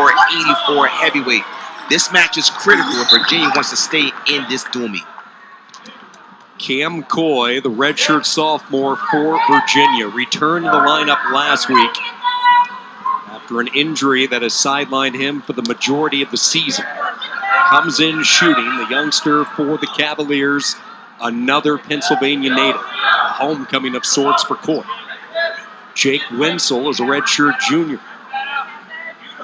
84 heavyweight. This match is critical if Virginia wants to stay in this duel meet. Cam Coy, the redshirt sophomore for Virginia, returned to the lineup last week after an injury that has sidelined him for the majority of the season. Comes in shooting, the youngster for the Cavaliers, another Pennsylvania native. A homecoming of sorts for Coy. Jake Wentzel is a redshirt junior.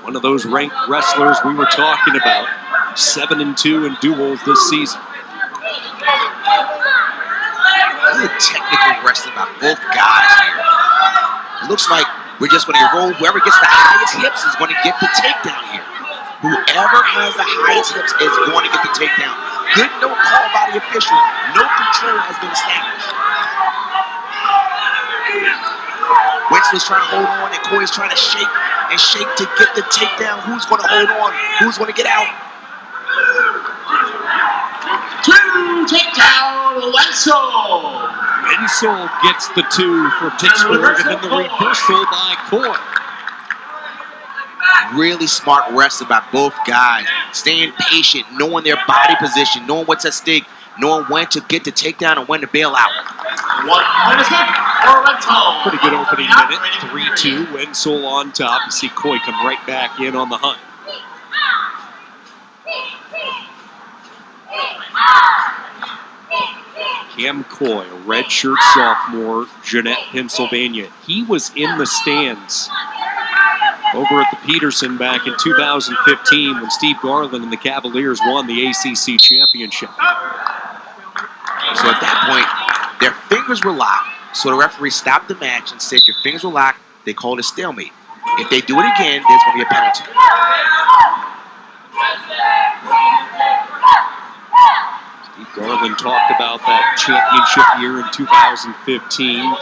One of those ranked wrestlers we were talking about. 7-2 in duels this season. Good technical wrestling by both guys here. It looks like we're just going to roll. Whoever gets the highest hips is going to get the takedown here. Whoever has the highest hips is going to get the takedown. Good no call by the official. No control has been established. Wentzel's trying to hold on, and Coy's trying to shake and shake to get the takedown. Who's going to hold on? Who's going to get out? Takedown, Wentzel. Wentzel gets the 2 for Pittsburgh, and then the reversal by Coy. Really smart wrestling by both guys. Staying patient, knowing their body position, knowing what's at stake, knowing when to get the takedown and when to bail out. 1 minute for Wentzel. Pretty good opening minute. 3-2, Wentzel on top. You see Coy come right back in on the hunt. Cam Coy, a redshirt sophomore, Jeanette, Pennsylvania. He was in the stands over at the Peterson back in 2015 when Steve Garland and the Cavaliers won the ACC championship. So at that point, their fingers were locked, so the referee stopped the match and said, your fingers were locked, they called a stalemate. If they do it again, there's going to be a penalty. Steve Garland talked about that championship year in 2015.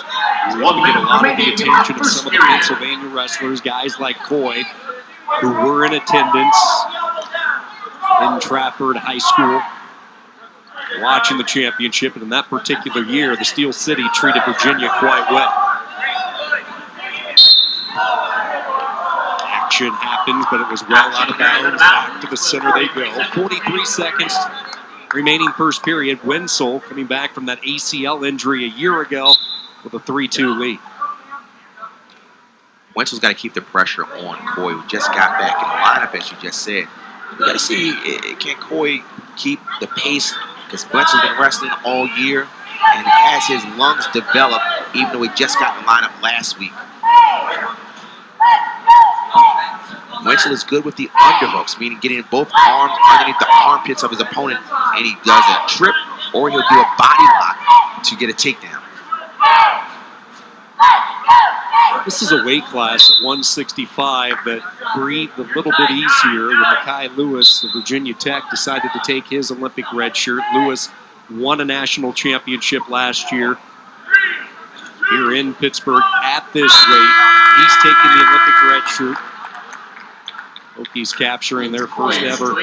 We were able to get a lot of the attention of some of the Pennsylvania wrestlers, guys like Coy, who were in attendance in Trafford High School, watching the championship. And in that particular year, the Steel City treated Virginia quite well. Action happens, but it was well out of bounds. Back to the center they go. 43 seconds remaining first period. Wentzel coming back from that ACL injury a year ago with a 3-2 lead. Wentzel's got to keep the pressure on Coy, who just got back in the lineup, as you just said. You got to see, can Coy keep the pace? Because Wentzel's been wrestling all year, and has his lungs developed, even though he just got in the lineup last week. Wentzel is good with the underhooks, meaning getting both arms underneath the armpits of his opponent, and he does a trip, or he'll do a body lock to get a takedown. This is a weight class at 165 that breathed a little bit easier when Mekhi Lewis of Virginia Tech decided to take his Olympic red shirt. Lewis won a national championship last year here in Pittsburgh at this weight. He's taking the Olympic red shirt. Hokies capturing their first ever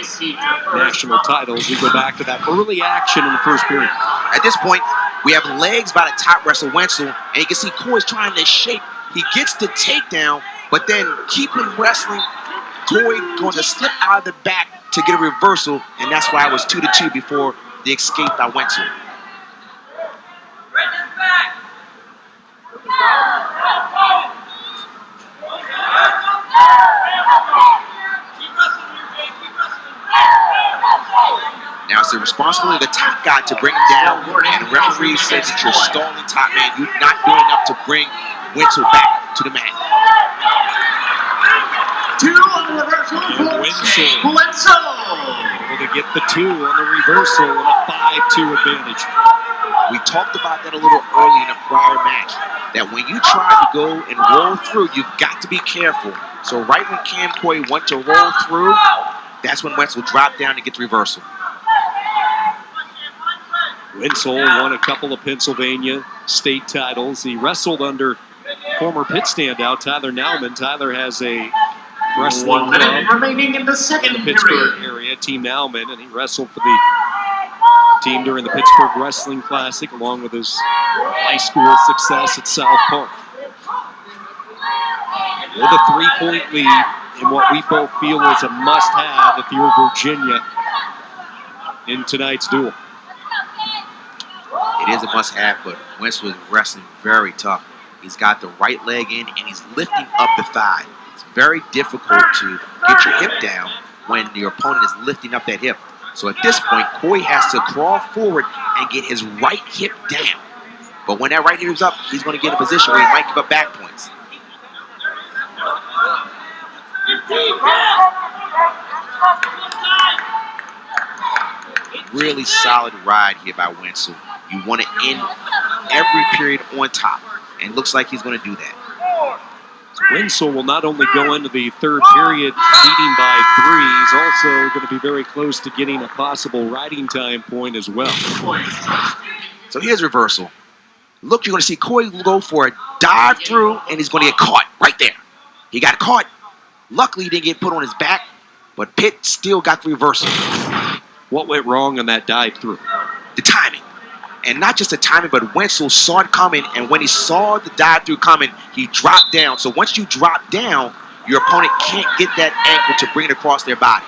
national titles. We go back to that early action in the first period. At this point, we have legs by the top wrestler Wentzel, and you can see Coy's trying to shake. He gets the takedown, but then keep him wrestling. Coy going to slip out of the back to get a reversal, and that's why it was 2-2 before the escape by Wentzel. Now it's the responsibility of the top guy to bring him down, and the referee says that you're stalling top man. You're not doing enough to bring Wentzel back to the mat. 2 on the reversal. Wentzel able to get the 2 on the reversal and a 5-2 advantage. We talked about that a little early in a prior match, that when you try to go and roll through, you've got to be careful. So right when Cam Coy went to roll through, that's when Wentzel dropped down to get the reversal. Wentzel won a couple of Pennsylvania state titles. He wrestled under former Pitt standout Tyler Nauman. Tyler has a wrestling 1 minute club remaining in the second in the Pittsburgh period. area, Team Nauman, and he wrestled for the team during the Pittsburgh Wrestling Classic along with his high school success at South Park. With a 3-point lead and what we both feel is a must-have if you're Virginia in tonight's duel. It is a must-have, but Wentzel is wrestling very tough. He's got the right leg in, and he's lifting up the thigh. It's very difficult to get your hip down when your opponent is lifting up that hip. So at this point, Coy has to crawl forward and get his right hip down. But when that right hip is up, he's going to get in a position where he might give up back points. Really solid ride here by Wentzel. You want to end every period on top, and it looks like he's going to do that. Wentzel will not only go into the third period leading by 3, he's also going to be very close to getting a possible riding time point as well. So here's reversal. Look, you're going to see Coy go for a dive through, and he's going to get caught right there. He got caught. Luckily, he didn't get put on his back, but Pitt still got the reversal. What went wrong on that dive through? The timing. And not just the timing, but Wentzel saw it coming, and when he saw the dive through coming, he dropped down. So once you drop down, your opponent can't get that ankle to bring it across their body.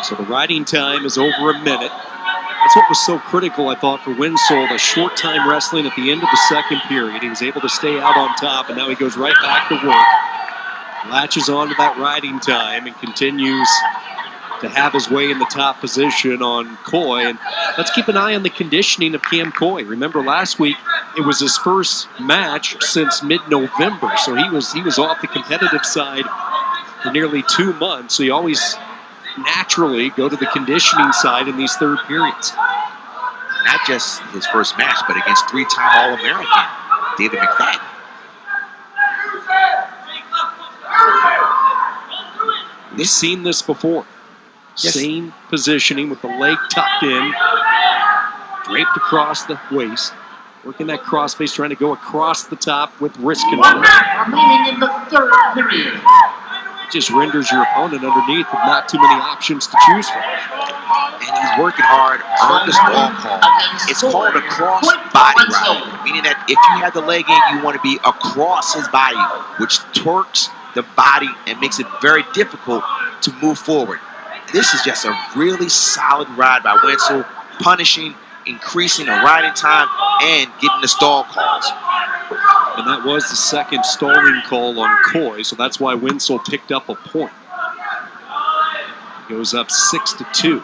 So the riding time is over a minute. That's what was so critical, I thought, for Wentzel. The short time wrestling at the end of the second period. He was able to stay out on top, and now he goes right back to work. Latches onto that riding time and continues to have his way in the top position on Coy. And let's keep an eye on the conditioning of Cam Coy. Remember last week, it was his first match since mid-November, so he was off the competitive side for nearly 2 months. So you always naturally go to the conditioning side in these third periods. Not just his first match, but against 3-time All-American David McFadden. We've seen this before. Yes. Same positioning with the leg tucked in, draped across the waist, working that crossface, trying to go across the top with wrist control. 1 minute remaining in the third period. It just renders your opponent underneath with not too many options to choose from. And he's working hard on the stall call. It's called a cross body ride, meaning that if you have the leg in, you want to be across his body, which torques the body and makes it very difficult to move forward. This is just a really solid ride by Wentzel, punishing, increasing the riding time, and getting the stall calls. And that was the second stalling call on Coy, so that's why Wentzel picked up a point. He goes up 6-2.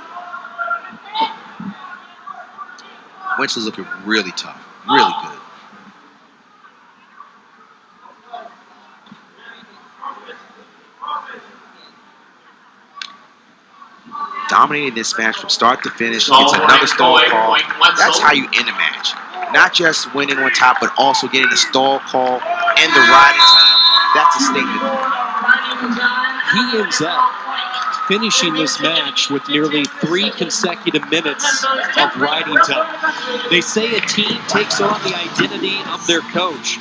Wentzel's looking really tough, really good. Dominating this match from start to finish, gets another stall call. That's how you end a match. Not just winning on top, but also getting the stall call and the riding time. That's a statement. He ends up finishing this match with nearly 3 consecutive minutes of riding time. They say a team takes on the identity of their coach.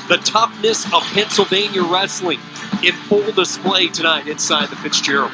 The toughness of Pennsylvania wrestling in full display tonight inside the Fitzgerald.